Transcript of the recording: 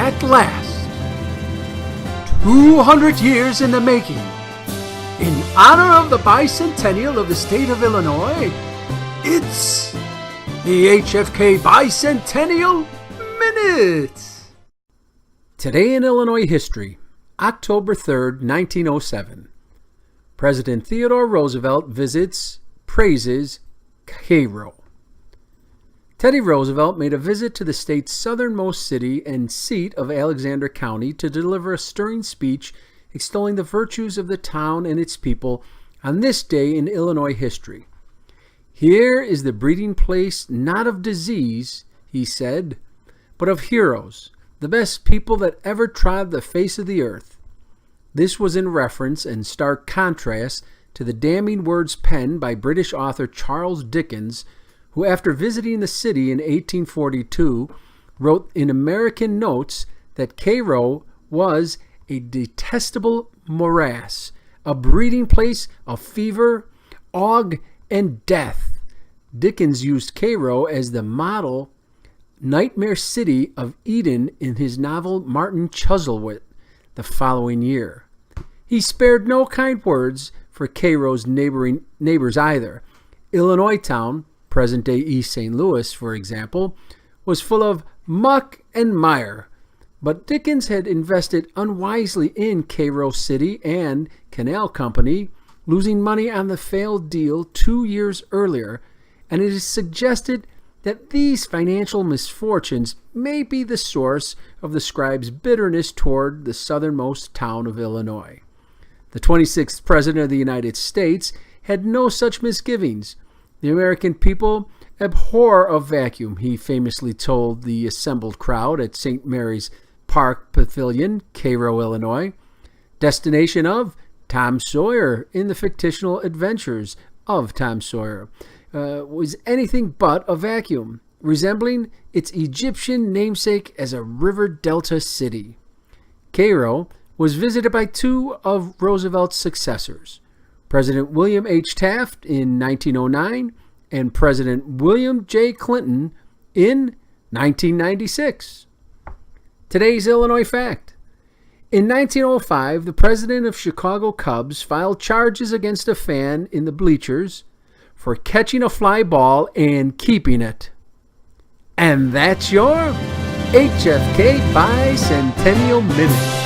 at last, 200 years in the making, in honor of the bicentennial of the state of Illinois, it's the HFK Bicentennial Minute. Today in Illinois history, October 3rd, 1907. President Theodore Roosevelt visits, praises Cairo. Teddy Roosevelt made a visit to the state's southernmost city and seat of Alexander County to deliver a stirring speech extolling the virtues of the town and its people on this day in Illinois history. Here is the breeding place not of disease, he said, but of heroes, the best people that ever trod the face of the earth. This was in reference and stark contrast to the damning words penned by British author Charles Dickens, who after visiting the city in 1842 wrote in American Notes that Cairo was a detestable morass, a breeding place of fever, ague, and death. Dickens used Cairo as the model nightmare city of Eden in his novel Martin Chuzzlewit the following year. He spared no kind words for Cairo's neighbors either. Illinois town, present-day East St. Louis, for example, was full of muck and mire. But Dickens had invested unwisely in Cairo City and Canal Company, losing money on the failed deal 2 years earlier, and it is suggested that these financial misfortunes may be the source of the scribe's bitterness toward the southernmost town of Illinois. The 26th President of the United States had no such misgivings. The American people abhor a vacuum, he famously told the assembled crowd at St. Mary's Park Pavilion, Cairo, Illinois. Destination of Tom Sawyer in the fictional adventures of Tom Sawyer was anything but a vacuum, resembling its Egyptian namesake as a river delta city. Cairo was visited by two of Roosevelt's successors, President William H. Taft in 1909 and President William J. Clinton in 1996. Today's Illinois fact. In 1905, the president of Chicago Cubs filed charges against a fan in the bleachers for catching a fly ball and keeping it. And that's your HFK Bicentennial Minute.